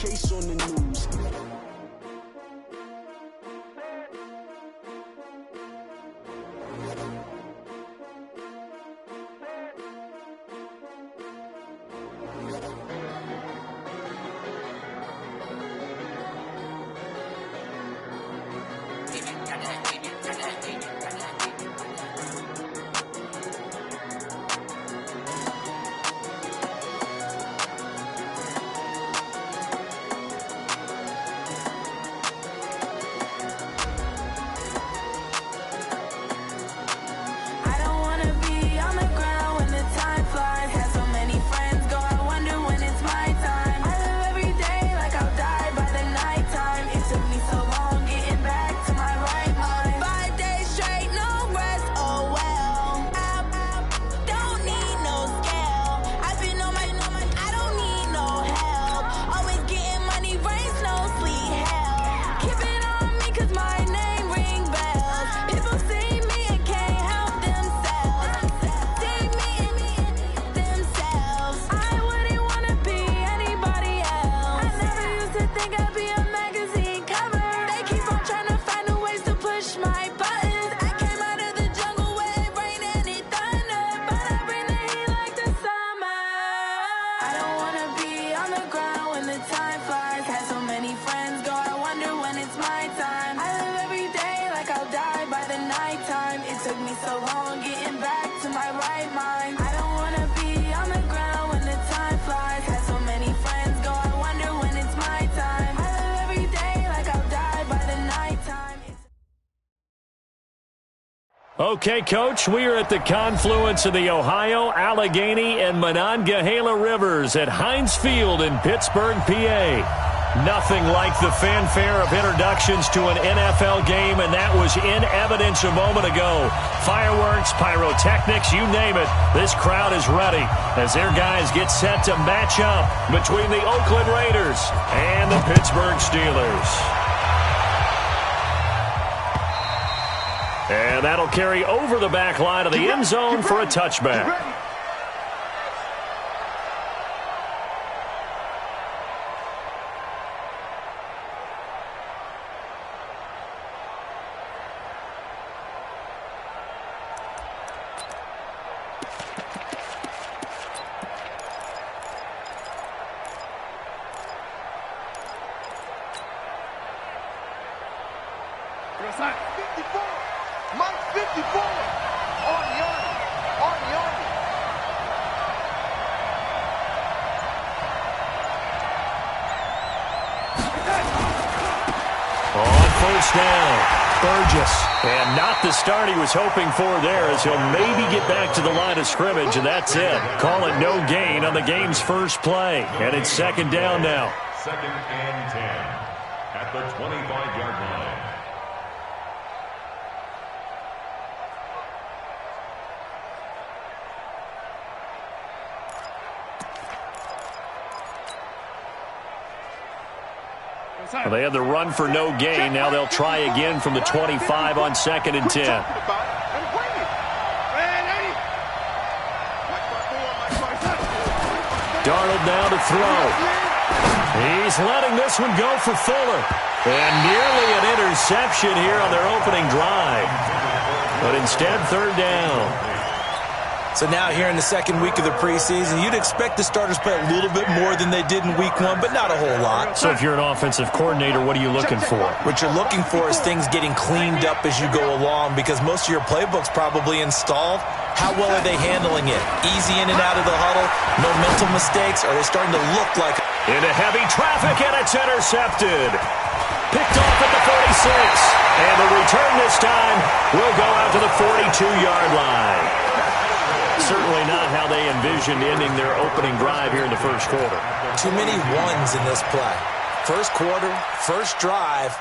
case on the news. Okay, Coach, we are at the confluence of the Ohio, Allegheny, and Monongahela Rivers at Heinz Field in Pittsburgh, PA. Nothing like the fanfare of introductions to an NFL game, and that was in evidence a moment ago. Fireworks, pyrotechnics, you name it. This crowd is ready as their guys get set to match up between the Oakland Raiders and the Pittsburgh Steelers. And that'll carry over the back line of the end zone for a touchback. And not the start he was hoping for there, as he'll maybe get back to the line of scrimmage, and that's it. Call it no gain on the game's first play. And it's second down now. 2nd and 10 at the 25-yard line. Well, they had the run for no gain. Now they'll try again from the 25 on 2nd and 10. Darnold now to throw. He's letting this one go for Fuller. And nearly an interception here on their opening drive. But instead, 3rd down. So now here in the second week of the preseason, you'd expect the starters play a little bit more than they did in week 1, but not a whole lot. So if you're an offensive coordinator, what are you looking for? What you're looking for is things getting cleaned up as you go along, because most of your playbook's probably installed. How well are they handling it? Easy in and out of the huddle? No mental mistakes? Are they starting to look like... Into heavy traffic, and it's intercepted. Picked off at the 46. And the return this time will go out to the 42-yard line. Certainly not how they envisioned ending their opening drive here in the first quarter. Too many ones in this play. First quarter, first drive,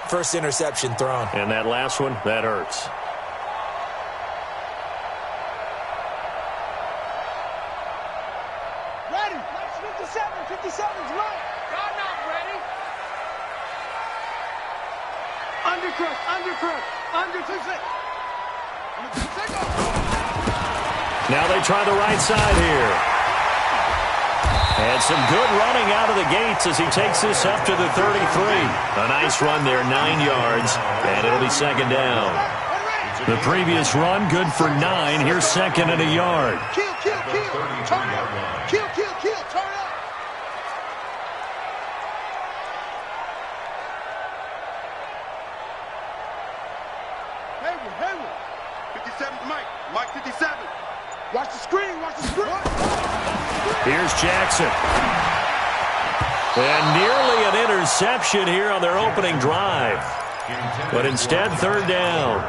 first interception thrown. And that last one, that hurts. Ready. 57's right. God, not ready. Under 2 Now they try the right side here. And some good running out of the gates as he takes this up to the 33. A nice run there, 9 yards, and it'll be second down. The previous run, good for 9. Here's second and a yard. Kill, kill, kill. Turn up. Kill, kill, kill. Turn up. Hayward. 57's Mike. Mike 57. Watch the screen. Watch the screen. Here's Jackson. And nearly an interception here on their opening drive. But instead, third down.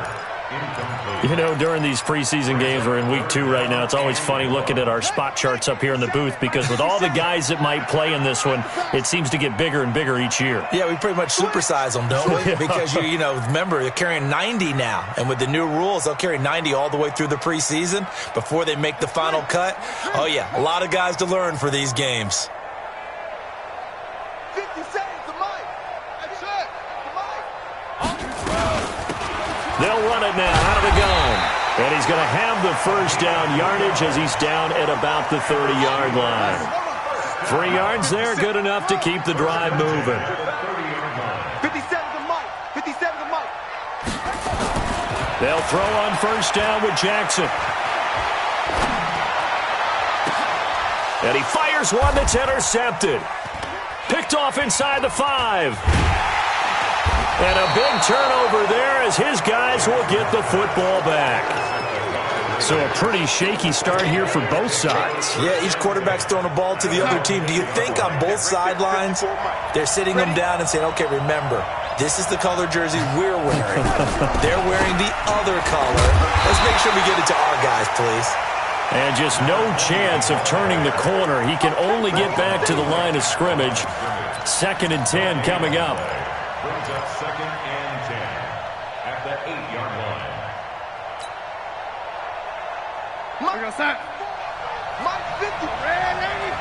You know, during these preseason games, we're in week 2 right now, it's always funny looking at our spot charts up here in the booth because with all the guys that might play in this one, it seems to get bigger and bigger each year. Yeah, we pretty much supersize them, don't we? Because, you know, remember, they're carrying 90 now. And with the new rules, they'll carry 90 all the way through the preseason before they make the final cut. Oh, yeah, a lot of guys to learn for these games. 50 seconds to Mike. That's it. To Mike. They'll run it now out of the gun. And he's going to have the first down yardage as he's down at about the 30-yard line. 3 yards there, good enough to keep the drive moving. 57 to Mike. 57 to Mike. They'll throw on first down with Jackson. And he fires one that's intercepted. Picked off inside the 5. And a big turnover there as his guys will get the football back. So a pretty shaky start here for both sides. Yeah, each quarterback's throwing a ball to the other team. Do you think on both sidelines they're sitting them down and saying, okay, remember, this is the color jersey we're wearing. They're wearing the other color. Let's make sure we get it to our guys, please. And just no chance of turning the corner. He can only get back to the line of scrimmage. 2nd and 10 coming up. Brings up 2nd and 10 at the 8-yard line. Mike 50. Red lady.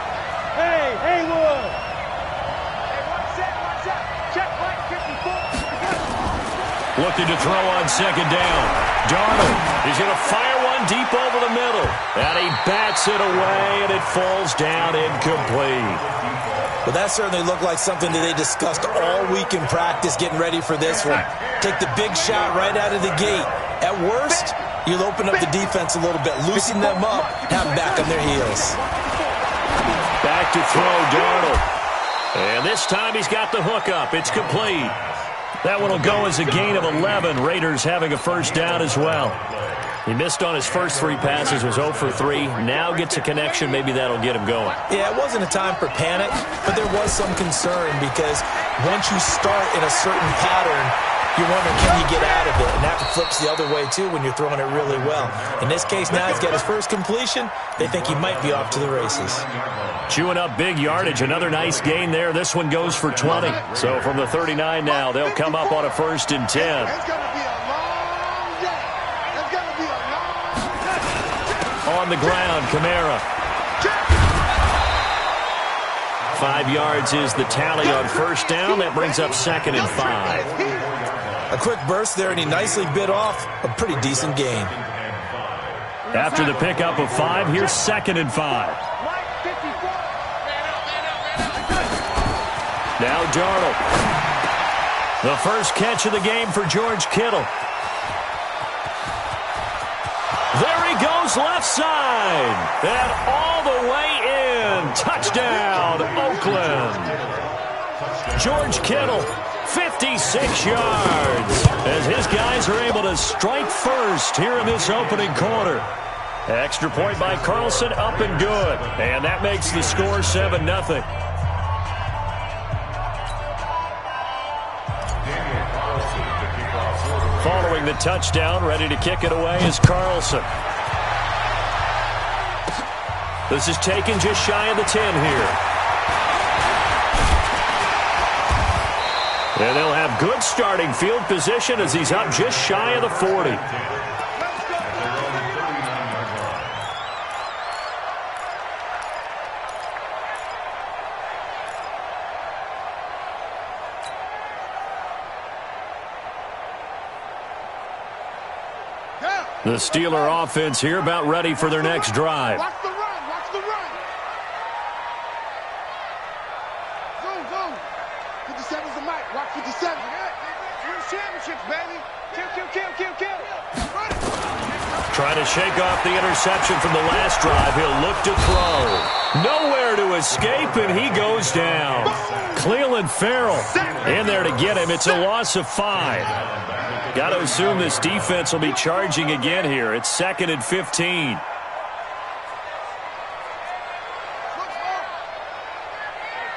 Hey, Haywood. Hey, watch that. Check Mike 54. Looking to throw on second down. Darnold is going to fire one deep over the middle. And he bats it away, and it falls down incomplete. Well, that certainly looked like something that they discussed all week in practice getting ready for this one. Take the big shot right out of the gate. At worst, you'll open up the defense a little bit, loosen them up, have them back on their heels. Back to throw, Darnold. And this time he's got the hook up. It's complete. That one will go as a gain of 11. Raiders having a first down as well. He missed on his first 3 passes, was 0 for 3. Now gets a connection. Maybe that'll get him going. Yeah, it wasn't a time for panic, but there was some concern because once you start in a certain pattern, you're wondering, can you get out of it? And that flips the other way, too, when you're throwing it really well. In this case, now he's got his first completion. They think he might be off to the races. Chewing up big yardage. Another nice gain there. This one goes for 20. So from the 39 now, they'll come up on a 1st and 10. It's going to be a long day. It's going to be a long day. On the ground, Kamara. 5 yards is the tally on first down. That brings up 2nd and 5. A quick burst there, and he nicely bit off a pretty decent gain. After the pickup of 5, here's 2nd and 5. Now Darnold. The first catch of the game for George Kittle. There he goes, left side. And all the way in. Touchdown, Oakland. George Kittle, 56 yards. As his guys are able to strike first here in this opening quarter. Extra point by Carlson, up and good. And that makes the score 7-0. Following the touchdown, ready to kick it away is Carlson. This is taken just shy of the 10 here. And they'll have good starting field position as he's up just shy of the 40. The Steeler offense here about ready for their next drive. Watch the run. Watch the run. 57's the mic. Watch 57. Win championships, baby. Kill. Trying to shake off the interception from the last drive. He'll look to throw. Nowhere to escape, and he goes down. Cleveland Farrell in there to get him. It's a loss of 5. Got to assume this defense will be charging again here. It's 2nd and 15.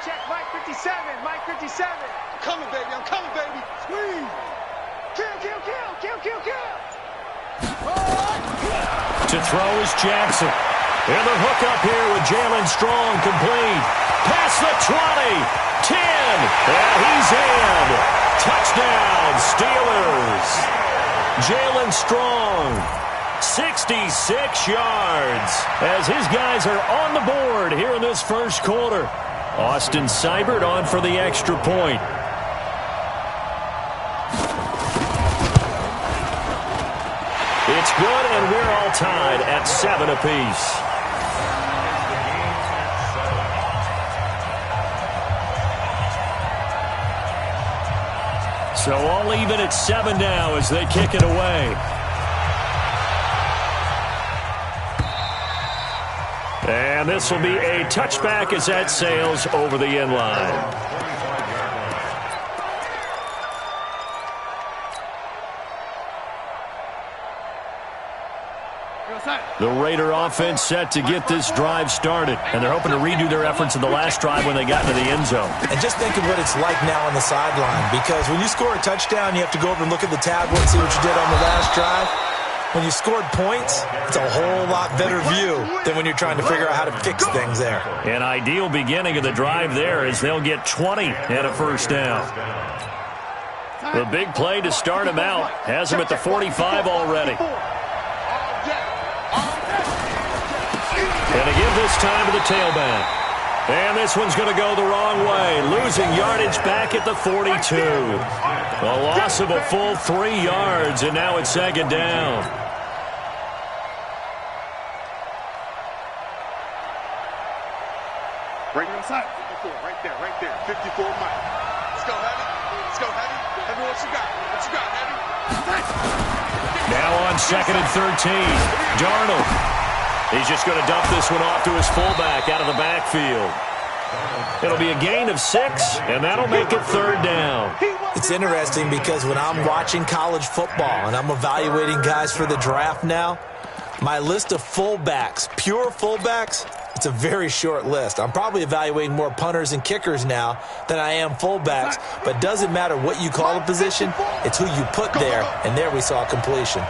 Check Mike 57. Mike 57. I'm coming, baby. Squeeze. Kill. To throw is Jackson. And the hook up here with Jalen Strong complete. Past the 20. 10. And he's in. Touchdown, Steelers. Jalen Strong, 66 yards, as his guys are on the board here in this first quarter. Austin Seibert on for the extra point. It's good, and we're all tied at 7 apiece. So all even at 7 now as they kick it away. And this will be a touchback as that sails over the end line. The Raider offense set to get this drive started, and they're hoping to redo their efforts in the last drive when they got into the end zone. And just think of what it's like now on the sideline, because when you score a touchdown, you have to go over and look at the tablet and see what you did on the last drive. When you scored points, it's a whole lot better view than when you're trying to figure out how to fix things there. An ideal beginning of the drive there as they'll get 20 and a first down. The big play to start him out has him at the 45 already. And again this time to the tailback. And this one's going to go the wrong way. Losing yardage back at the 42. A loss of a full 3 yards, and now it's 2nd down. Right inside. 54, right there. 54, Mike. Let's go, Heavy. Heavy, what you got? Heavy? Now on 2nd and 13. Darnold. He's just going to dump this one off to his fullback out of the backfield. It'll be a gain of 6, and that'll make it 3rd down. It's interesting because when I'm watching college football and I'm evaluating guys for the draft now, my list of fullbacks, pure fullbacks, it's a very short list. I'm probably evaluating more punters and kickers now than I am fullbacks, but it doesn't matter what you call the position, it's who you put there, and there we saw completion.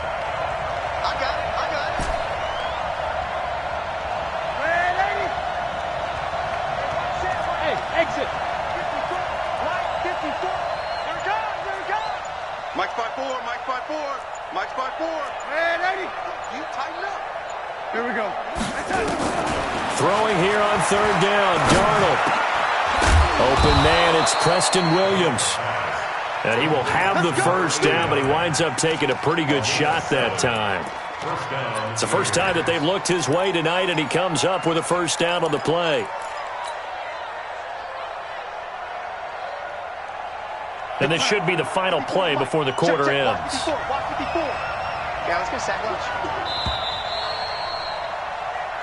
Mike's by 4. Man, 80. You tighten up. Here we go. Throwing here on 3rd down. Darnold. Open man, it's Preston Williams. And he will have the first down, but he winds up taking a pretty good shot that time. It's the first time that they've looked his way tonight, and he comes up with a first down on the play. And this should be the final play before the quarter ends. Yeah, let's get sack lunch.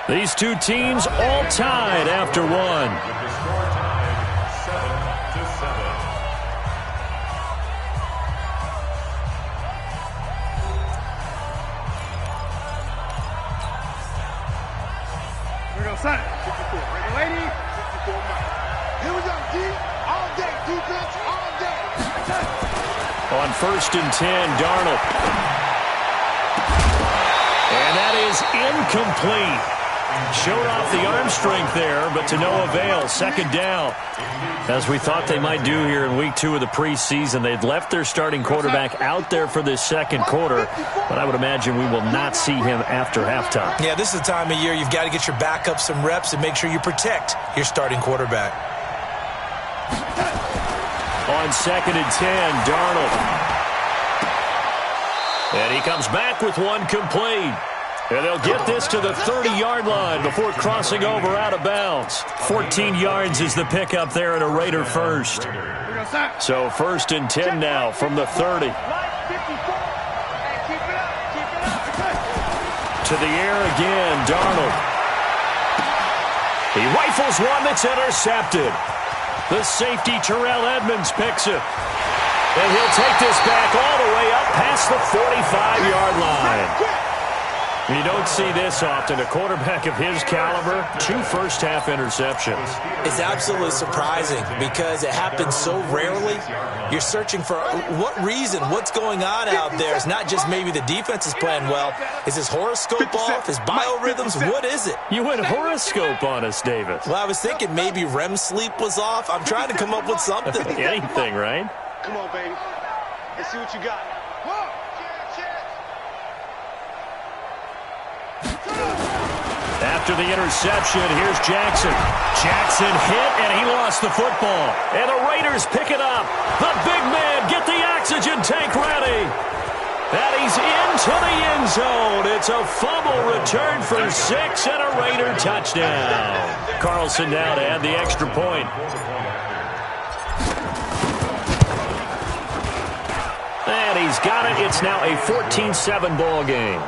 These two teams all tied after one. Here we go, son. 54. Ready, lady? 54, Mike. Here we go, D. All day, defense, all day. On 1st and 10, Darnold. And that is incomplete. Showed off the arm strength there, but to no avail. 2nd down. As we thought they might do here in week 2 of the preseason, they'd left their starting quarterback out there for this 2nd quarter, but I would imagine we will not see him after halftime. Yeah, this is the time of year you've got to get your backup some reps and make sure you protect your starting quarterback. On 2nd and 10, Darnold. And he comes back with one complete. And they'll get this to the 30-yard line before crossing over out of bounds. 14 yards is the pickup there at a Raider first. Here we go, So 1st and 10 now from the 30. To the air again, Darnold. He rifles one that's intercepted. The safety, Terrell Edmonds, picks it. And he'll take this back all the way up past the 45-yard line. You don't see this often. A quarterback of his caliber, 2 first-half interceptions. It's absolutely surprising because it happens so rarely. You're searching for what reason, what's going on out there. It's not just maybe the defense is playing well. Is his horoscope off? His biorhythms? What is it? You went horoscope on us, Davis. Well, I was thinking maybe REM sleep was off. I'm trying to come up with something. Anything, right? Come on, baby. Let's see what you got. After the interception, here's Jackson. Jackson hit, and he lost the football. And the Raiders pick it up. The big man, get the oxygen tank ready. And he's into the end zone. It's a fumble return for 6 and a Raider touchdown. Carlson now to add the extra point. And he's got it. It's now a 14-7 ball game.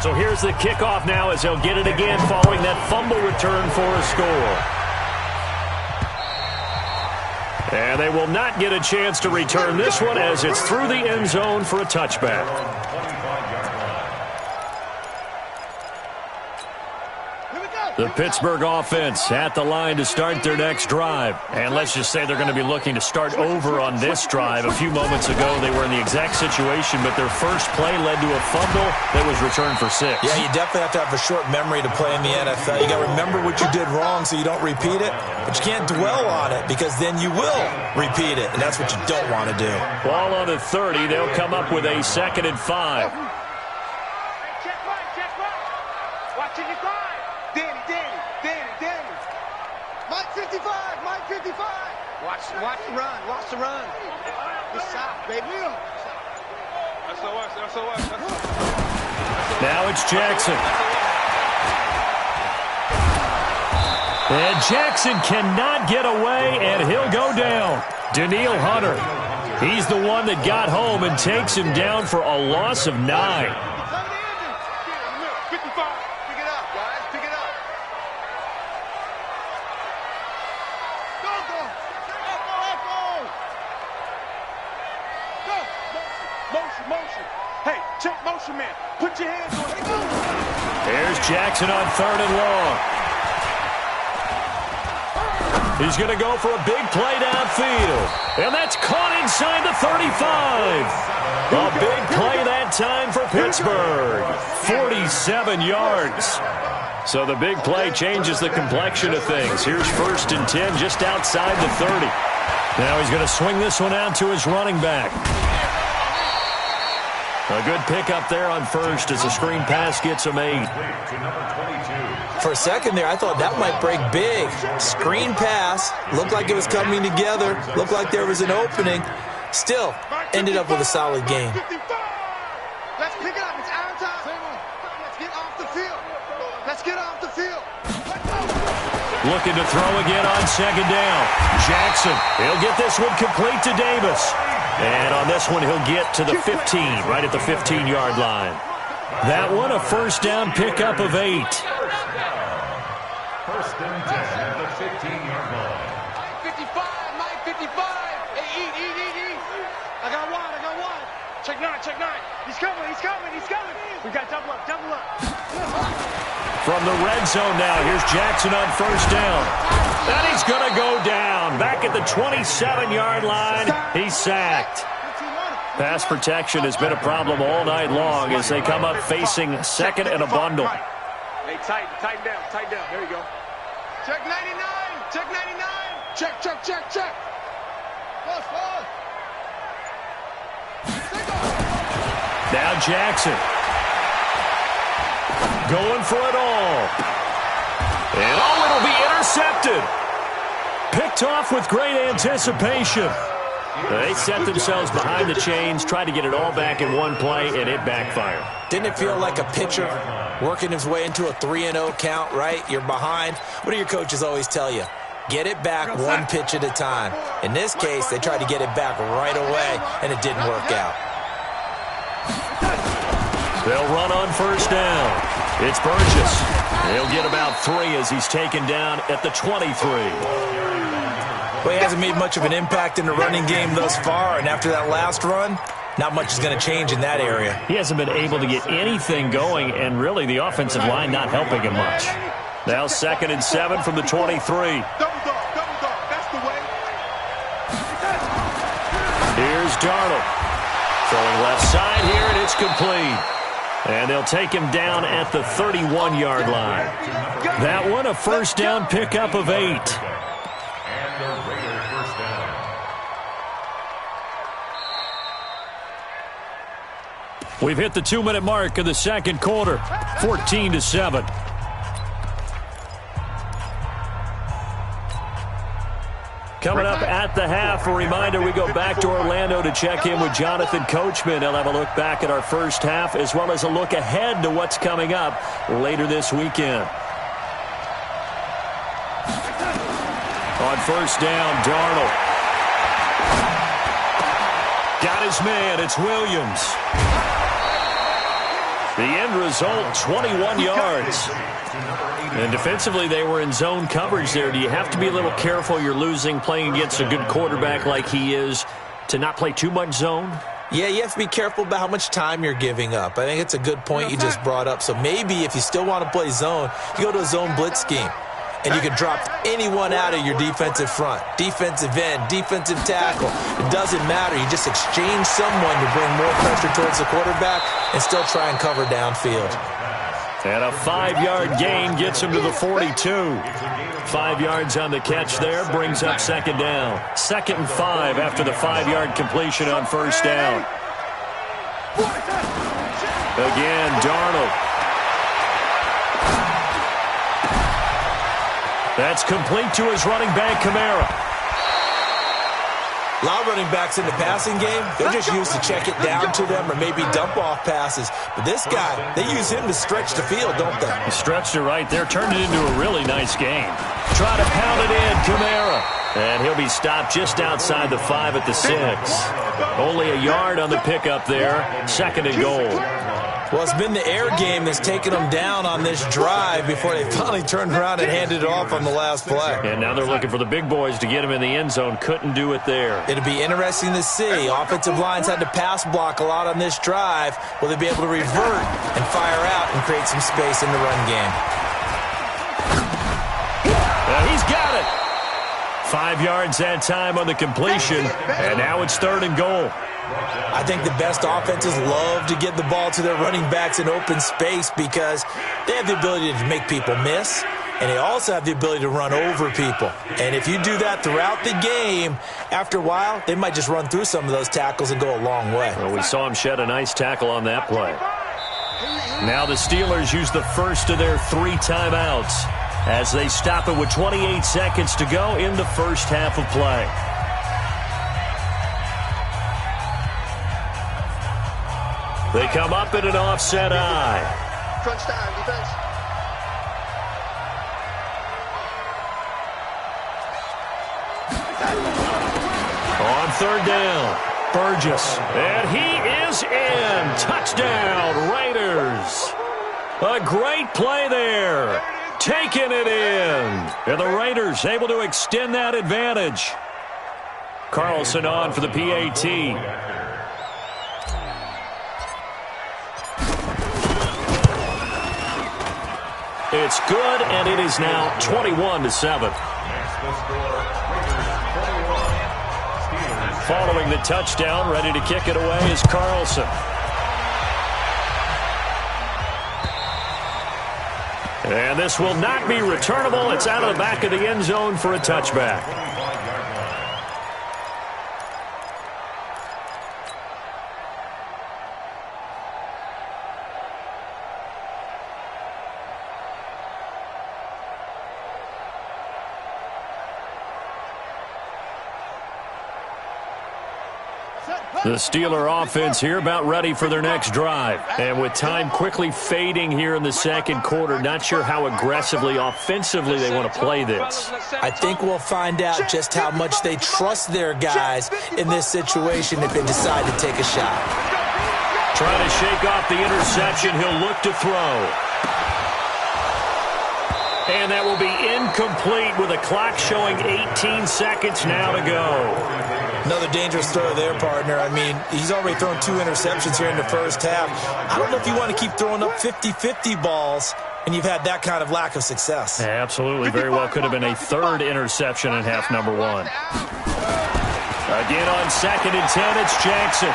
So here's the kickoff now as they'll get it again following that fumble return for a score. And they will not get a chance to return this one as it's through the end zone for a touchback. The Pittsburgh offense at the line to start their next drive. And let's just say they're going to be looking to start over on this drive. A few moments ago, they were in the exact situation, but their first play led to a fumble that was returned for 6. Yeah, you definitely have to have a short memory to play in the NFL. You got to remember what you did wrong so you don't repeat it, but you can't dwell on it because then you will repeat it, and that's what you don't want to do. Ball on the 30. They'll come up with a 2nd and 5. Watch the run. Watch the run. This side, baby. Now it's Jackson. And Jackson cannot get away, and he'll go down. Danielle Hunter. He's the one that got home and takes him down for a loss of 9. Man. Put your hands on it. There's Jackson on 3rd and long. He's going to go for a big play downfield. And that's caught inside the 35. A big play that time for Pittsburgh. 47 yards. So the big play changes the complexion of things. Here's 1st and 10 just outside the 30. Now he's going to swing this one out to his running back. A good pickup there on 1st as the screen pass gets him 8. For a second there, I thought that might break big. Screen pass. Looked like it was coming together. Looked like there was an opening. Still, ended up with a solid game. Let's pick it up. It's our time. Let's get off the field. Let's get off the field. Looking to throw again on 2nd down. Jackson, he'll get this one complete to Davis. And on this one, he'll get to the 15, right at the 15-yard line. That one, a 1st down pickup of 8. 1st and 10 at the 15-yard line. 55, Mike 55. Hey, eat. I got one. Check 9. He's coming. We got double up. From the red zone now, here's Jackson on 1st down. And he's going to go down. Back at the 27-yard line, he's sacked. Pass protection has been a problem all night long as they come up facing 2nd and a bundle. Hey, tighten down. There you go. Check 99. Check. Now Jackson. Going for it all. And it'll be intercepted. Picked off with great anticipation. They set themselves behind the chains, tried to get it all back in one play, and it backfired. Didn't it feel like a pitcher working his way into a 3-0 count, right? You're behind. What do your coaches always tell you? Get it back one pitch at a time. In this case, they tried to get it back right away, and it didn't work out. They'll run on first down. It's Burgess. He'll get about 3 as he's taken down at the 23. Well, he hasn't made much of an impact in the running game thus far, and after that last run, not much is going to change in that area. He hasn't been able to get anything going, and really the offensive line not helping him much. Now 2nd and 7 from the 23. Double dog, that's the way. Here's Darnold. Throwing left side here, and it's complete. And they'll take him down at the 31-yard line. That one, a first down pickup of 8. And the Raiders first down. We've hit the 2-minute mark of the second quarter, 14-7. Coming up at the half, a reminder, we go back to Orlando to check in with Jonathan Coachman. He'll have a look back at our first half as well as a look ahead to what's coming up later this weekend. On first down, Darnold. Got his man, it's Williams. The end result, 21 yards. And defensively, they were in zone coverage there. Do you have to be a little careful? You're losing, playing against a good quarterback like he is, to not play too much zone? Yeah, you have to be careful about how much time you're giving up. I think it's a good point you just brought up. So maybe if you still want to play zone, you go to a zone blitz scheme. And you can drop anyone out of your defensive front, defensive end, defensive tackle. It doesn't matter. You just exchange someone to bring more pressure towards the quarterback and still try and cover downfield. And a 5-yard gain gets him to the 42. 5 yards on the catch there brings up second down. 2nd and 5 after the 5-yard completion on first down. Again, Darnold. That's complete to his running back, Kamara. A lot of running backs in the passing game, they're just used to check it down to them or maybe dump off passes. But this guy, they use him to stretch the field, don't they? He stretched it right there, turned it into a really nice game. Try to pound it in, Kamara. And he'll be stopped just outside the 5 at the 6. Only a yard on the pickup there, 2nd and goal. Well, it's been the air game that's taken them down on this drive before they finally turned around and handed it off on the last play. And now they're looking for the big boys to get him in the end zone. Couldn't do it there. It'll be interesting to see. Offensive lines had to pass block a lot on this drive. Will they be able to revert and fire out and create some space in the run game? He's got it. 5 yards that time on the completion. And now it's 3rd and goal. I think the best offenses love to get the ball to their running backs in open space because they have the ability to make people miss, and they also have the ability to run over people. And if you do that throughout the game, after a while, they might just run through some of those tackles and go a long way. Well, we saw him shed a nice tackle on that play. Now the Steelers use the first of their 3 timeouts as they stop it with 28 seconds to go in the first half of play. They come up in an offset eye. Crunch time, defense. On 3rd down, Burgess. And he is in. Touchdown, Raiders. A great play there. Taking it in. And the Raiders able to extend that advantage. Carlson on for the PAT. It's good, and it is now 21-7. Following the touchdown, ready to kick it away is Carlson. And this will not be returnable. It's out of the back of the end zone for a touchback. The Steeler offense here about ready for their next drive. And with time quickly fading here in the second quarter, not sure how aggressively, offensively they want to play this. I think we'll find out just how much they trust their guys in this situation if they decide to take a shot. Trying to shake off the interception. He'll look to throw. And that will be incomplete with a clock showing 18 seconds now to go. Another dangerous throw there, partner. I mean, he's already thrown 2 interceptions here in the first half. I don't know if you want to keep throwing up 50-50 balls and you've had that kind of lack of success. Yeah, absolutely. Very well could have been a third interception in half number 1. Again on 2nd and 10, it's Jackson.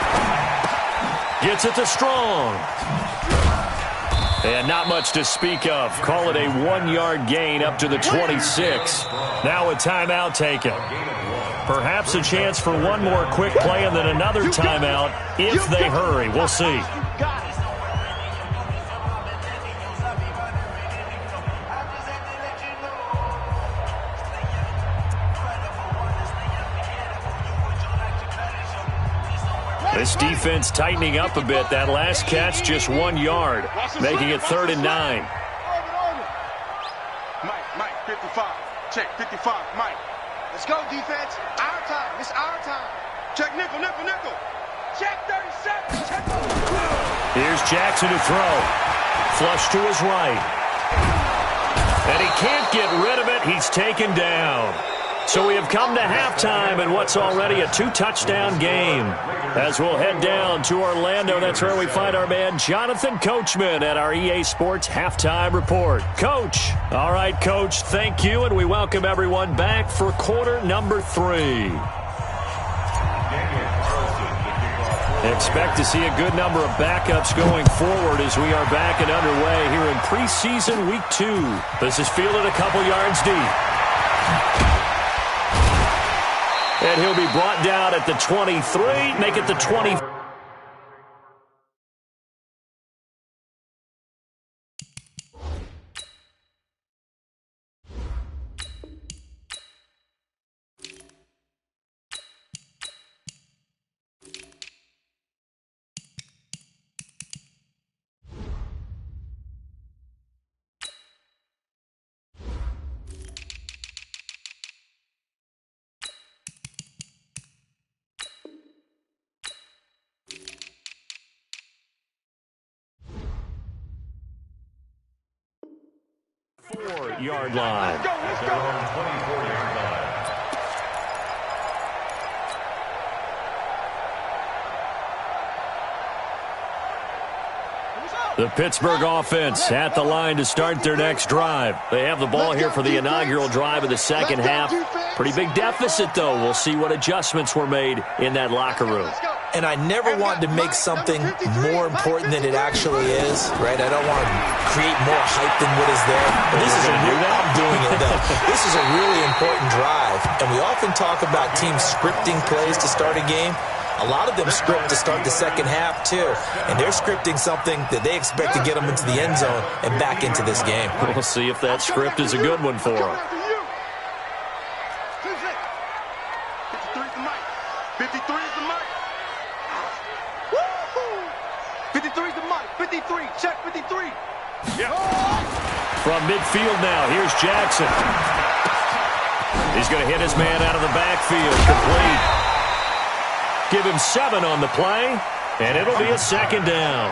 Gets it to Strong. And not much to speak of. Call it a 1-yard gain up to the 26. Now a timeout taken. Perhaps a chance for one more quick play and then another timeout if they hurry. We'll see. This defense tightening up a bit. That last catch, just 1 yard, making it 3rd and 9. Mike, 55. Check, 55, Mike. Let's go, defense. Our time. It's our time. Check nickel. Check 37. Check. Here's Jackson to throw. Flush to his right. And he can't get rid of it. He's taken down. So we have come to halftime in what's already a 2-touchdown game. As we'll head down to Orlando, that's where we find our man Jonathan Coachman at our EA Sports Halftime Report. Coach. All right, Coach, thank you, and we welcome everyone back for quarter number 3. Expect to see a good number of backups going forward as we are back and underway here in preseason week 2. This is fielded a couple yards deep. And he'll be brought down at the 23, make it the 20. Yard line. Let's go. 24-yard line. The Pittsburgh offense at the line to start their next drive. They have the ball here for the inaugural drive of the second half. Pretty big deficit, though. We'll see what adjustments were made in that locker room. And I never want to make something more important than it actually is, right? I don't want to create more hype than what is there. But this is I'm doing it, though. This is a really important drive. And we often talk about teams scripting plays to start a game. A lot of them script to start the second half, too. And they're scripting something that they expect to get them into the end zone and back into this game. We'll see if that script is a good one for them. 53 is the mic. 53 is the mic. 53 is the mic. 53. Check 53. Yeah. From midfield now, here's Jackson. He's going to hit his man out of the backfield. Complete. Give him 7 on the play, and it'll be a second down.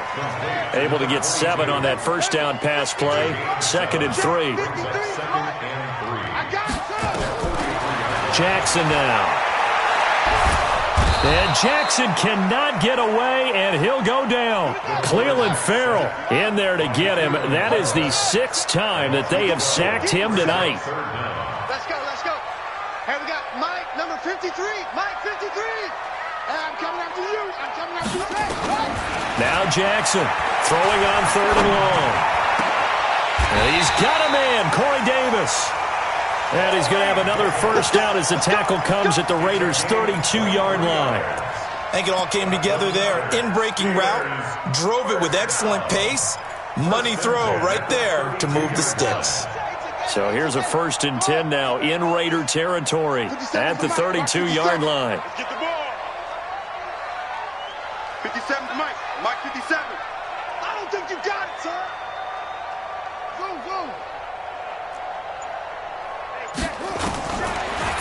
Able to get 7 on that first down pass play. 2nd and 3. Jackson now. And Jackson cannot get away, and he'll go down. Cleveland Farrell in there to get him. That is the 6th time that they have sacked him tonight. Let's go. Hey, we got Mike, number 53. Mike, 53. I'm coming after you. Now Jackson throwing on 3rd and long. And he's got a man, Corey Davis. And he's going to have another first down as the tackle comes at the Raiders' 32-yard line. I think it all came together there. In-breaking route, drove it with excellent pace. Money throw right there to move the sticks. So here's a 1st and 10 now in Raider territory at the 32-yard line. 57's Mike. Mike 57. I don't think you got it, sir. Whoa.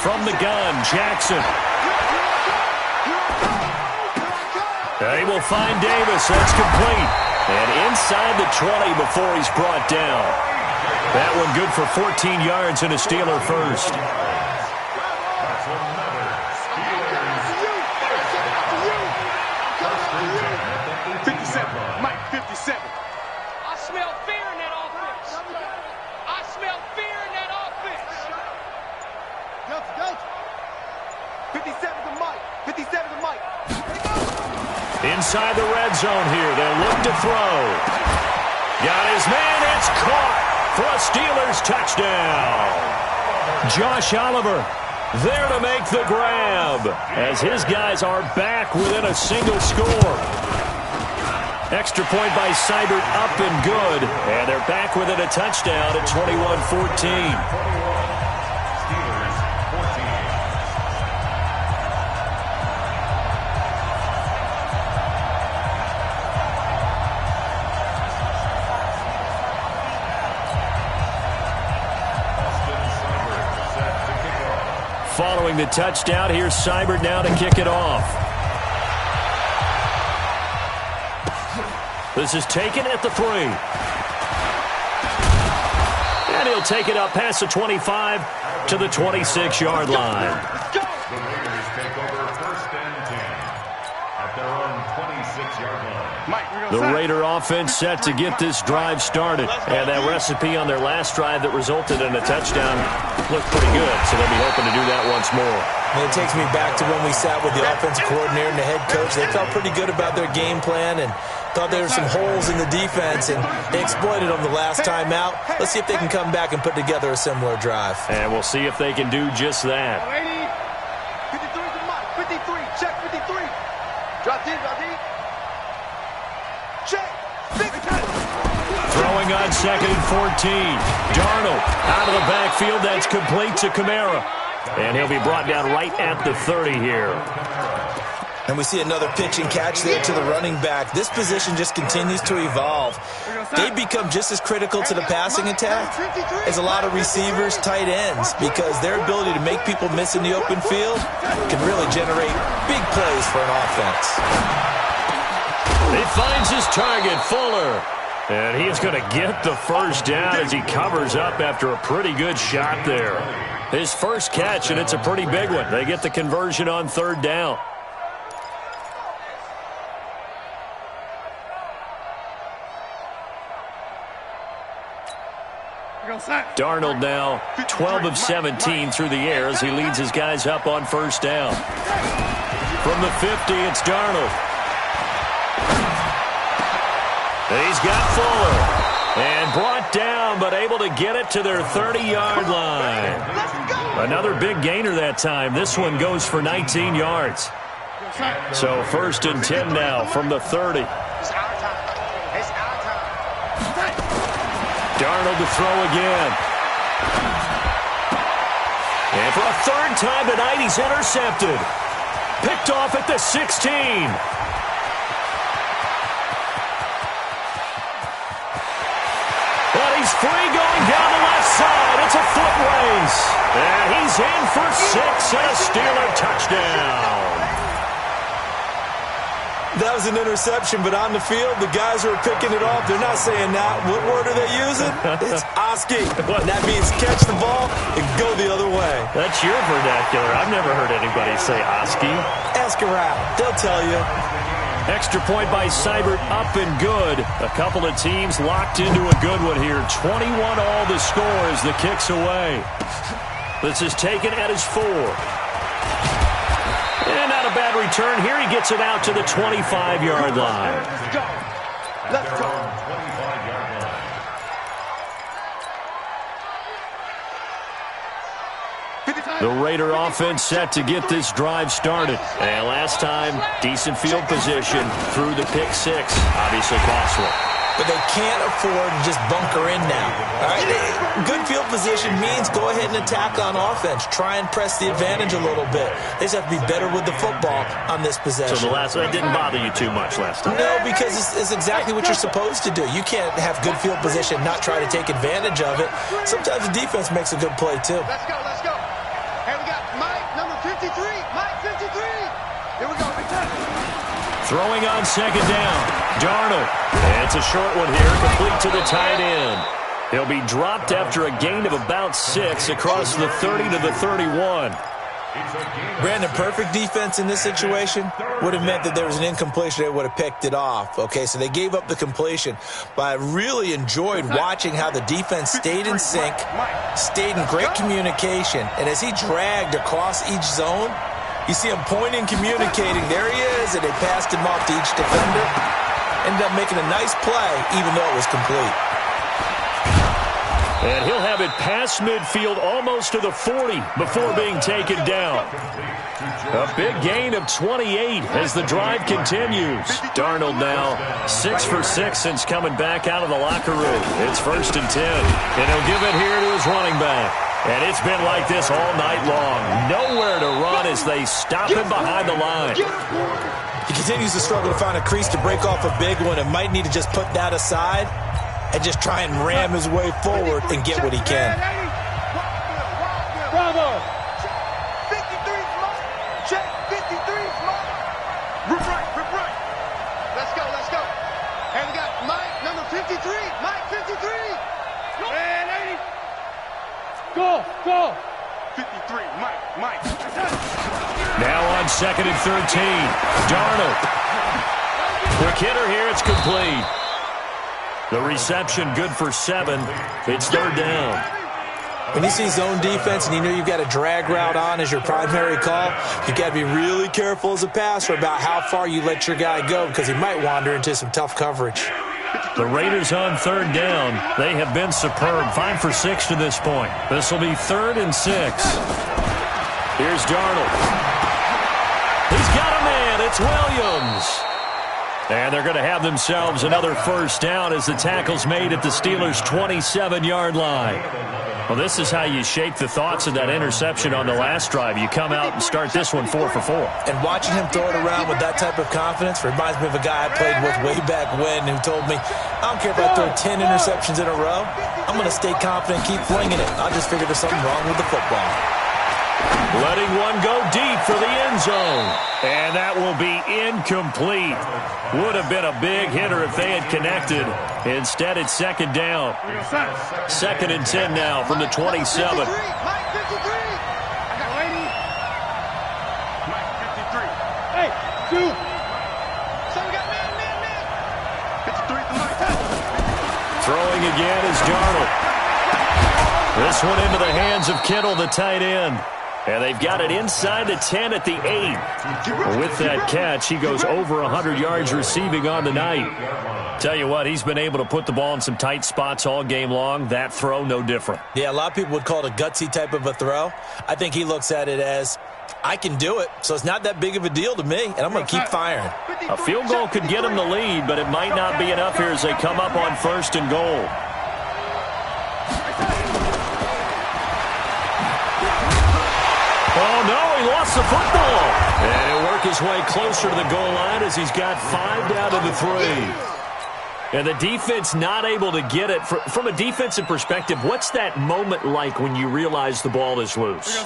From the gun, Jackson. They will find Davis. That's complete. And inside the 20 before he's brought down. That one good for 14 yards and a Steeler first. That's another Steelers. 57. Mike 57. I smell fear in that offense. I smell fear in that offense. Go. 57's a Mike. 57's a Mike. Inside the red zone here. They'll look to throw. Got his man. It's caught for a Steelers touchdown. Josh Oliver there to make the grab as his guys are back within a single score. Extra point by Seibert up and good. And they're back within a touchdown at 21-14. Following the touchdown, here's Seibert now to kick it off. This is taken at the 3. And he'll take it up past the 25 to the 26-yard line. The Raiders take over 1st and 10 at their own 26-yard line. The Raider offense set to get this drive started. And that recipe on their last drive that resulted in a touchdown looked pretty good, so they'll be hoping to do that once more. And it takes me back to when we sat with the offensive coordinator and the head coach. They felt pretty good about their game plan and thought there were some holes in the defense, and they exploited them the last time out. Let's see if they can come back and put together a similar drive. And we'll see if they can do just that. 53's the Mike. 53. Check 53. Drop deep. Check. Throwing on 2nd and 14. Darnold out of the backfield. That's complete to Kamara. And he'll be brought down right at the 30 here. And we see another pitch and catch there to the running back. This position just continues to evolve. They become just as critical to the passing attack as a lot of receivers, tight ends, because their ability to make people miss in the open field can really generate big plays for an offense. He finds his target, Fuller. And he's going to get the first down as he covers up after a pretty good shot there. His first catch, and it's a pretty big one. They get the conversion on 3rd down. Darnold now 12 of 17 through the air as he leads his guys up on 1st down. From the 50, it's Darnold. He's got Fuller. And brought down, but able to get it to their 30-yard line. Another big gainer that time. This one goes for 19 yards. So 1st and 10 now from the 30. Darnold to throw again. And for a 3rd time tonight, he's intercepted. Picked off at the 16. But he's free going down the left side. It's a foot race. And he's in for 6 and a Steeler touchdown. That was an interception, but on the field, the guys who are picking it off, they're not saying that. What word are they using? It's Oski. And that means catch the ball and go the other way. That's your vernacular. I've never heard anybody say Oski. Ask around. They'll tell you. Extra point by Seibert, up and good. A couple of teams locked into a good one here. 21 all the score as the kick's away. This is taken at his 4. And not a bad return here. He gets it out to the 25-yard line. Let's go. 25-yard line. The Raider offense set to get this drive started. And last time, decent field position through the pick 6. Obviously costly. but they can't afford to just bunker in now. All right? Good field position means go ahead and attack on offense. Try and press the advantage a little bit. They just have to be better with the football on this possession. So the last one didn't bother you too much last time? No, because it's exactly what you're supposed to do. You can't have good field position, not try to take advantage of it. Sometimes the defense makes a good play, too. Let's go, let's go. And we got Mike, number 53. Mike, 53. Here we go. Throwing on second down. Darnold. It's a short one here, complete to the tight end. He'll be dropped after a gain of about 6 across the 30 to the 31. Brandon, perfect defense in this situation would have meant that there was an incompletion. They would have picked it off. Okay, so they gave up the completion. But I really enjoyed watching how the defense stayed in sync, stayed in great communication. And as he dragged across each zone, you see him pointing, communicating. There he is, and they passed him off to each defender. Ended up making a nice play, even though it was complete. And he'll have it past midfield almost to the 40 before being taken down. A big gain of 28 as the drive continues. Darnold now 6 for 6 since coming back out of the locker room. It's 1st and 10. And he'll give it here to his running back. And it's been like this all night long. Nowhere to run as they stop him behind the line. He continues to struggle to find a crease to break off a big one and might need to just put that aside and just try and ram his way forward and get what he can. Bravo. 53's Mike. Check 53's Mike. Rip right, rip right. Let's go, let's go. And we got Mike, number 53. Mike, 53. And 80. Go, go. 53, Mike. Now on 2nd and 13. Darnold. Quick hitter here. It's complete. The reception good for 7. It's 3rd down. When you see zone defense and you know you've got a drag route on as your primary call, you've got to be really careful as a passer about how far you let your guy go because he might wander into some tough coverage. The Raiders on 3rd down. They have been superb. 5 for 6 to this point. This will be 3rd and 6. Here's Darnold. He's got a man. It's Williams. And they're going to have themselves another 1st down as the tackle's made at the Steelers' 27-yard line. Well, this is how you shake the thoughts of that interception on the last drive. You come out and start this one 4 for 4. And watching him throw it around with that type of confidence reminds me of a guy I played with way back when who told me, I don't care if I throw 10 interceptions in a row. I'm going to stay confident, keep flinging it. I just figured there's something wrong with the football. Letting one go deep for the end zone. And that will be incomplete. Would have been a big hitter if they had connected. Instead, it's 2nd down. 2nd and 10 now from the 27. Mike 53. I got 80. Mike 53. Hey, 2. So we got man. 53 to Mike. Throwing again is Darnold. This one into the hands of Kittle, the tight end. And they've got it inside the 10 at the 8. With that catch, he goes over 100 yards receiving on the night. Tell you what, he's been able to put the ball in some tight spots all game long. That throw, no different. Yeah, a lot of people would call it a gutsy type of a throw. I think he looks at it as, I can do it, so it's not that big of a deal to me, and I'm going to keep firing. A field goal could get him the lead, but it might not be enough here as they come up on 1st and goal. Oh, no, he lost the football. And he'll work his way closer to the goal line as he's got 5 down to the 3. And the defense not able to get it. From a defensive perspective, what's that moment like when you realize the ball is loose?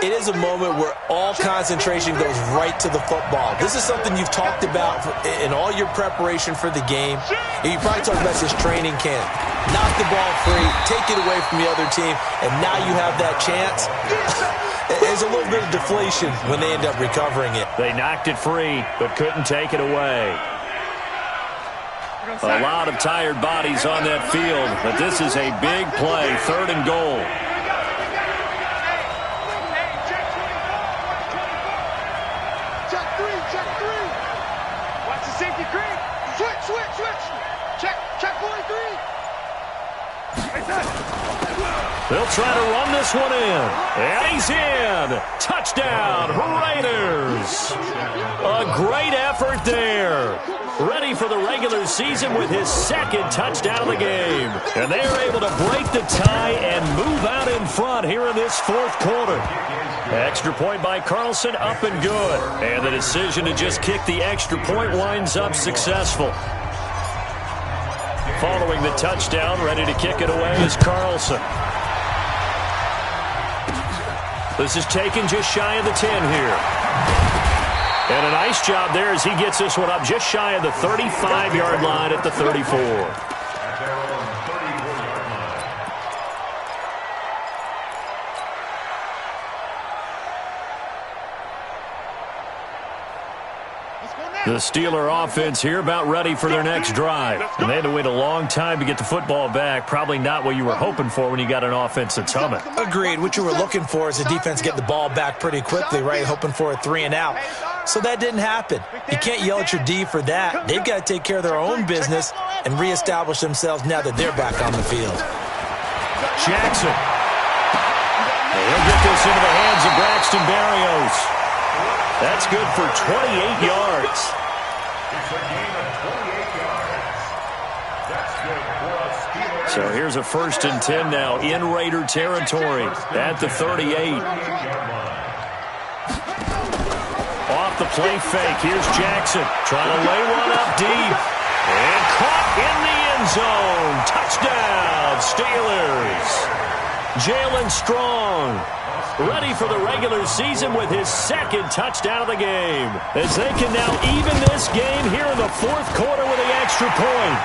It is a moment where all concentration goes right to the football. This is something you've talked about in all your preparation for the game. You probably talked about this training camp. Knock the ball free, take it away from the other team, and now you have that chance. There's a little bit of deflation when they end up recovering it. They knocked it free, but couldn't take it away. A lot of tired bodies on that field, but this is a big play, 3rd and goal. Check 3. Watch the safety creep. Switch. Check 43. They'll try to run this one in. And he's in. Touchdown, Raiders. A great effort there. Ready for the regular season with his second touchdown of the game. And they are able to break the tie and move out in front here in this fourth quarter. Extra point by Carlson, up and good. And the decision to just kick the extra point winds up successful. Following the touchdown, ready to kick it away is Carlson. This is taken just shy of the 10 here. And a nice job there as he gets this one up just shy of the 35-yard line at the 34. The Steeler offense here about ready for their next drive. And they had to wait a long time to get the football back. Probably not what you were hoping for when you got an offense that's humming. Agreed. What you were looking for is the defense get the ball back pretty quickly, right? Hoping for a 3 and out. So that didn't happen. You can't yell at your D for that. They've got to take care of their own business and reestablish themselves now that they're back on the field. Jackson. He'll get this into the hands of Braxton Berrios. That's good for 28 yards. It's a gain of 28 yards. That's good for a Steeler. So here's a 1st and 10 now in Raider territory at the 38. Off the play fake. Here's Jackson trying to lay one up deep. And caught in the end zone. Touchdown, Steelers. Jalen Strong ready for the regular season with his second touchdown of the game. As they can now even this game here in the fourth quarter with the extra point.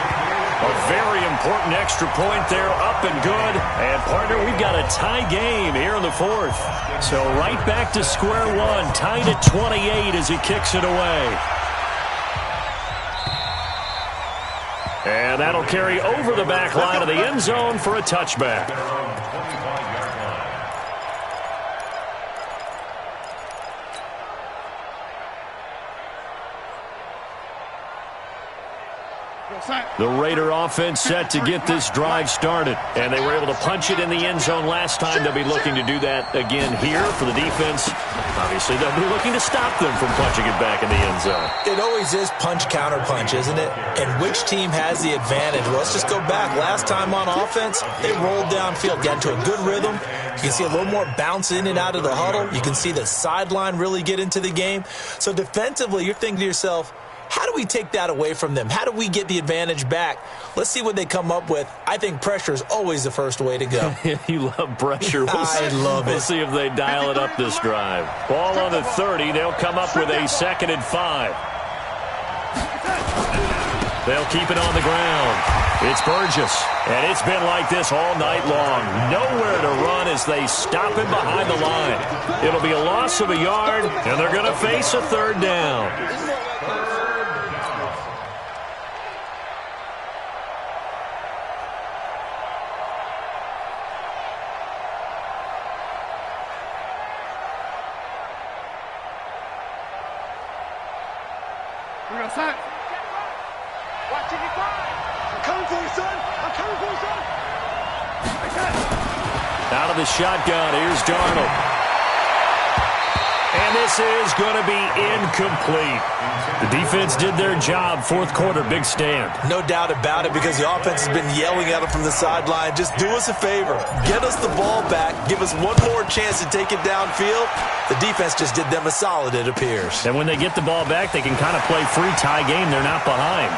A very important extra point there, up and good. And, partner, we've got a tie game here in the fourth. So right back to square one, tied at 28 as he kicks it away. And that'll carry over the back line of the end zone for a touchback. The Raider offense set to get this drive started. And they were able to punch it in the end zone last time. They'll be looking to do that again here for the defense. Obviously, they'll be looking to stop them from punching it back in the end zone. It always is punch-counter-punch, isn't it? And which team has the advantage? Well, let's just go back. Last time on offense, they rolled downfield, got into a good rhythm. You can see a little more bounce in and out of the huddle. You can see the sideline really get into the game. So defensively, you're thinking to yourself, how do we take that away from them? How do we get the advantage back? Let's see what they come up with. I think pressure is always the first way to go. You love pressure. I love it. We'll see if they dial it up this drive. Ball on the 30. They'll come up with a 2nd and 5. They'll keep it on the ground. It's Burgess. And it's been like this all night long. Nowhere to run as they stop him behind the line. It'll be a loss of a yard, and they're going to face a 3rd down. Watching you cry. I'm coming for you, son. I'm coming for you, son. Out of the shotgun, here's Darnold. And this is going to be incomplete. The defense did their job. Fourth quarter, big stand. No doubt about it, because the offense has been yelling at them from the sideline. Just do us a favor. Get us the ball back. Give us one more chance to take it downfield. The defense just did them a solid, it appears. And when they get the ball back, they can kind of play free tie game. They're not behind.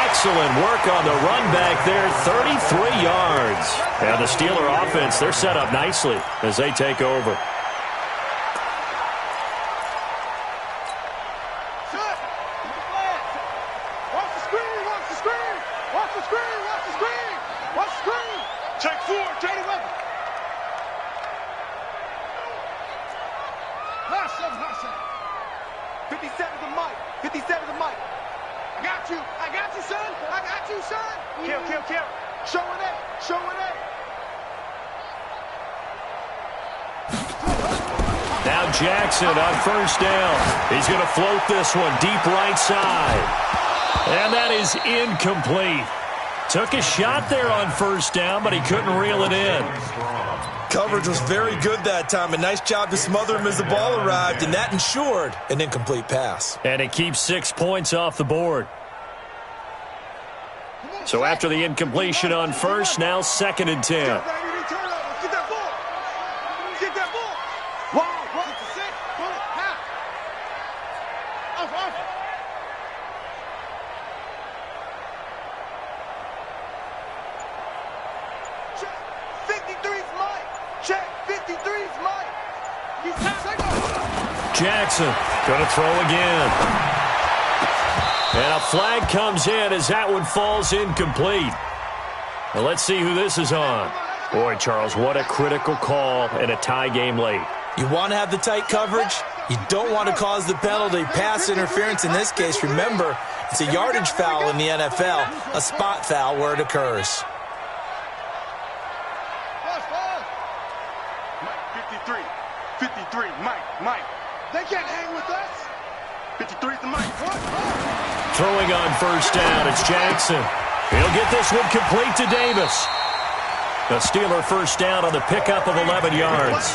Excellent work on the run back there, 33 yards. And the Steeler offense, they're set up nicely as they take over. Watch the screen, watch the screen. Watch the screen, watch the screen. Watch the screen. Check 4, Teddy Weapon. Hot 7. 57 the mic, 57 the mic. I got you, son. I got you, son. Kill. Showing it. Now Jackson on 1st down. He's going to float this one deep right side. And that is incomplete. Took a shot there on first down, but he couldn't reel it in. Coverage was very good that time. A nice job to smother him as the ball arrived, and that ensured an incomplete pass. And it keeps 6 points off the board. So after the incompletion on first, now 2nd and 10. Get that ball. Get that ball. Wow. Get the set. Pull it. Off. 53's Mike. Check. 53's Mike. He's Jackson going to throw again. And a flag comes in as that one falls incomplete. Now let's see who this is on. Boy, Charles, what a critical call in a tie game late. You want to have the tight coverage. You don't want to cause the penalty. Pass interference in this case. Remember, it's a yardage foul in the NFL, a spot foul where it occurs. Mike, 53, Mike. They can't hang with us. 53's the Mike. Throwing on first down, it's Jackson. He'll get this one complete to Davis. The Steeler first down on the pickup of 11 yards.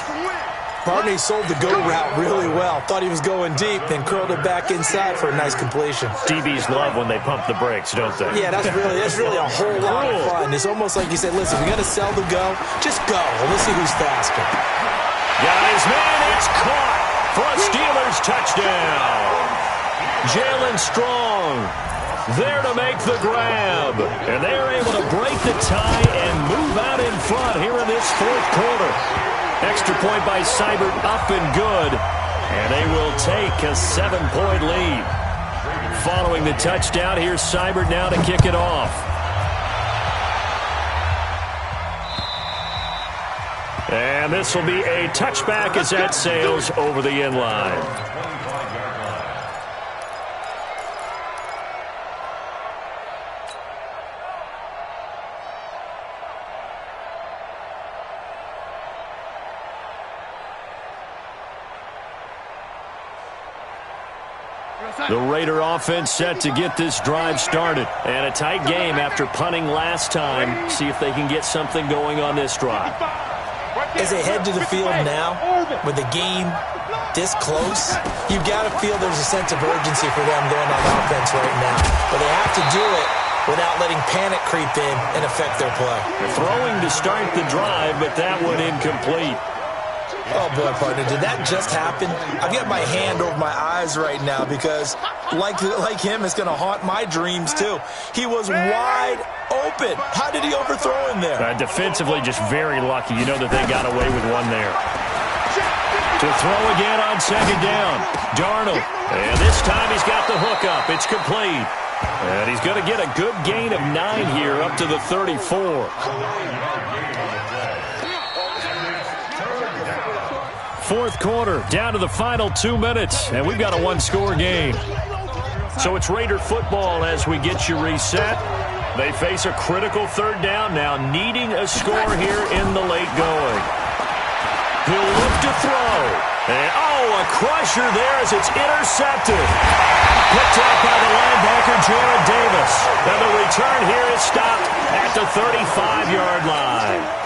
Barney sold the go route really well. Thought he was going deep, then curled it back inside for a nice completion. DBs love when they pump the brakes, don't they? Yeah, that's really a whole lot of fun. It's almost like you said, listen, we're going to sell the go. Just go, and we'll see who's faster. Got his man, it's caught for a Steelers touchdown. Jalen Strong there to make the grab. And they're able to break the tie and move out in front here in this 4th quarter. Extra point by Seibert up and good. And they will take a 7-point lead. Following the touchdown, here's Seibert now to kick it off. And this will be a touchback as that sails over the end line. The Raider offense set to get this drive started. And a tight game after punting last time. See if they can get something going on this drive. As they head to the field now, with the game this close, you've got to feel there's a sense of urgency for them going on offense right now. But they have to do it without letting panic creep in and affect their play. They're throwing to start the drive, but that one incomplete. Oh, boy, partner, did that just happen? I've got my hand over my eyes right now because, like him, it's going to haunt my dreams, too. He was wide open. How did he overthrow him there? Defensively, just very lucky. You know that they got away with one there. To throw again on 2nd down. Darnold. And this time he's got the hook up. It's complete. And he's going to get a good gain of 9 here up to the 34. 4th quarter, down to the final 2 minutes, and we've got a 1-score game. So it's Raider football as we get you reset. They face a critical 3rd down now, needing a score here in the late going. He'll look to throw. And, a crusher there as it's intercepted. Picked up by the linebacker, Jared Davis. And the return here is stopped at the 35-yard line.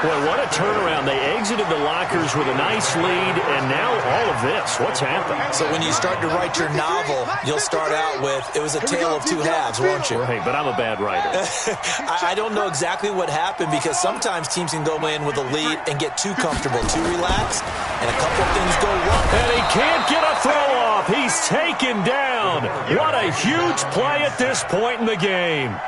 Boy, what a turnaround. They exited the lockers with a nice lead, and now all of this. What's happened? So when you start to write your novel, you'll start out with, it was a tale of 2 halves, won't you? Right, but I'm a bad writer. I don't know exactly what happened because sometimes teams can go in with a lead and get too comfortable, too relaxed, and a couple of things go wrong. And he can't get a throw off. He's taken down. What a huge play at this point in the game.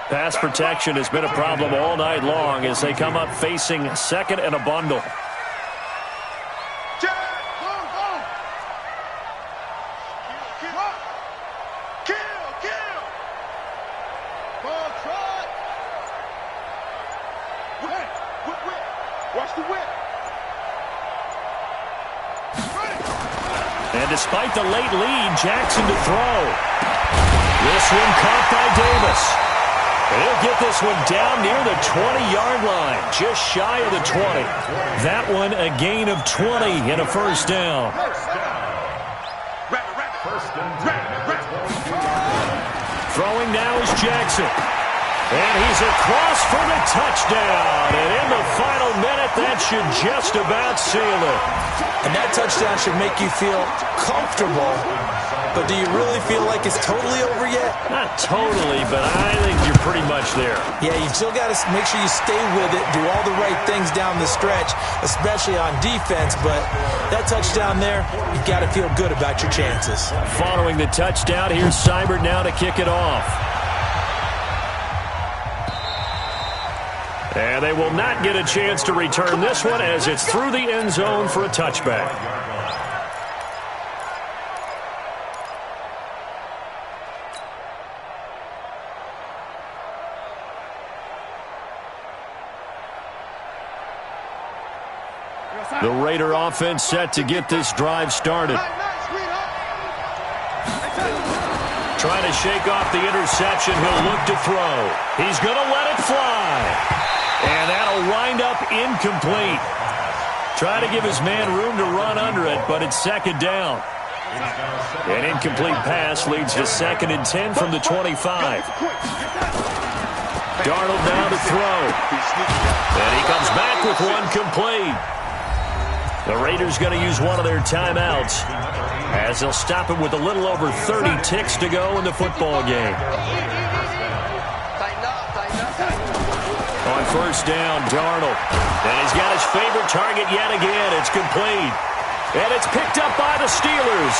Pass protection has been a problem all night long as they come up facing 2nd and a bundle. Watch the whip. And despite the late lead, Jackson to throw. This one caught by Davis. He'll get this one down near the 20-yard line, just shy of the 20. That one a gain of 20 and a 1st down. Throwing now is Jackson. And he's across for the touchdown. And in the final minute, that should just about seal it. And that touchdown should make you feel comfortable. But do you really feel like it's totally over yet? Not totally, but I think you're pretty much there. Yeah, you still got to make sure you stay with it, do all the right things down the stretch, especially on defense. But that touchdown there, you've got to feel good about your chances. Following the touchdown, here's Seibert now to kick it off. And they will not get a chance to return this one as it's through the end zone for a touchback. The Raider offense set to get this drive started. Trying to shake off the interception. He'll look to throw. He's going to let it fly. And that'll wind up incomplete. Try to give his man room to run under it, but it's second down. An incomplete pass leads to 2nd and 10 from the 25. Darnold now to throw. And he comes back with one complete. The Raiders going to use one of their timeouts as they'll stop it with a little over 30 ticks to go in the football game. On first down, Darnold. And he's got his favorite target yet again. It's complete. And it's picked up by the Steelers.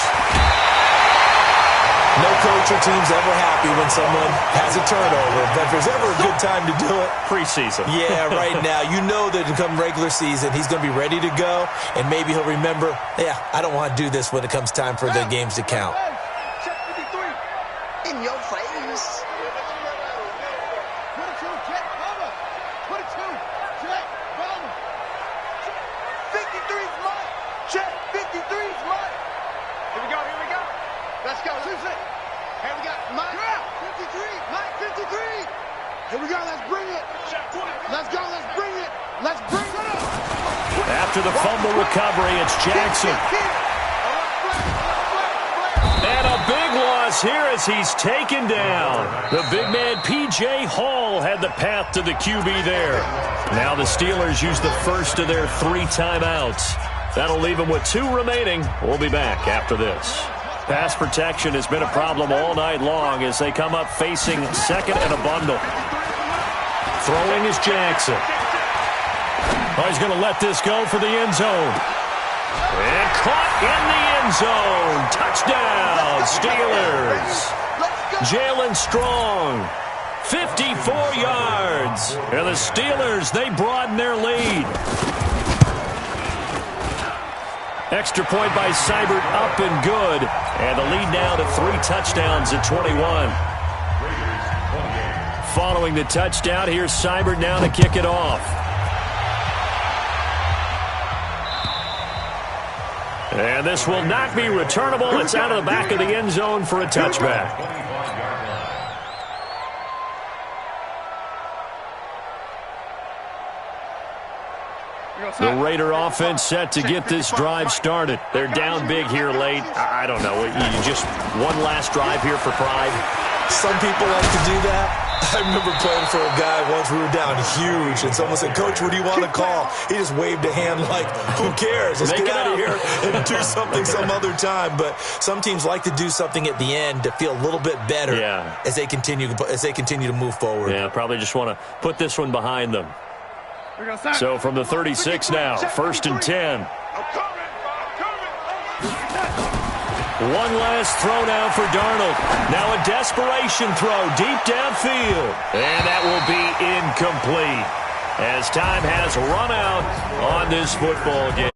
No coach or team's ever happy when someone has a turnover, but if there's ever a good time to do it, preseason. Yeah, right now. You know that come regular season, he's going to be ready to go, and maybe he'll remember, yeah, I don't want to do this when it comes time for the games to count. In your face. Let's go. Here we got Mike 53. Mike 53. Here we go. Let's bring it. Let's go. Let's bring it. Let's bring it up. After the fumble recovery, it's Jackson. And a big loss here as he's taken down. The big man, P.J. Hall, had the path to the QB there. Now the Steelers use the first of their 3 timeouts. That'll leave them with 2 remaining. We'll be back after this. Pass protection has been a problem all night long as they come up facing 2nd and a bundle. Throwing is Jackson. Oh, he's going to let this go for the end zone. And caught in the end zone. Touchdown, Steelers. Jalen Strong, 54 yards. And the Steelers, they broaden their lead. Extra point by Seibert, up and good. And the lead now to 3 touchdowns at 21. Following the touchdown, here's Seibert now to kick it off. And this will not be returnable. It's out of the back of the end zone for a touchback. The Raider offense set to get this drive started. They're down big here late. I don't know. You just one last drive here for pride. Some people like to do that. I remember playing for a guy once. We were down huge, and someone said, "Coach, what do you want to call?" He just waved a hand like, "Who cares? Let's get out of here and do something some other time." But some teams like to do something at the end to feel a little bit better as they continue to move forward. Yeah, probably just want to put this one behind them. So from the 36 now, 1st and 10. One last throw now for Darnold. Now a desperation throw deep downfield. And that will be incomplete as time has run out on this football game.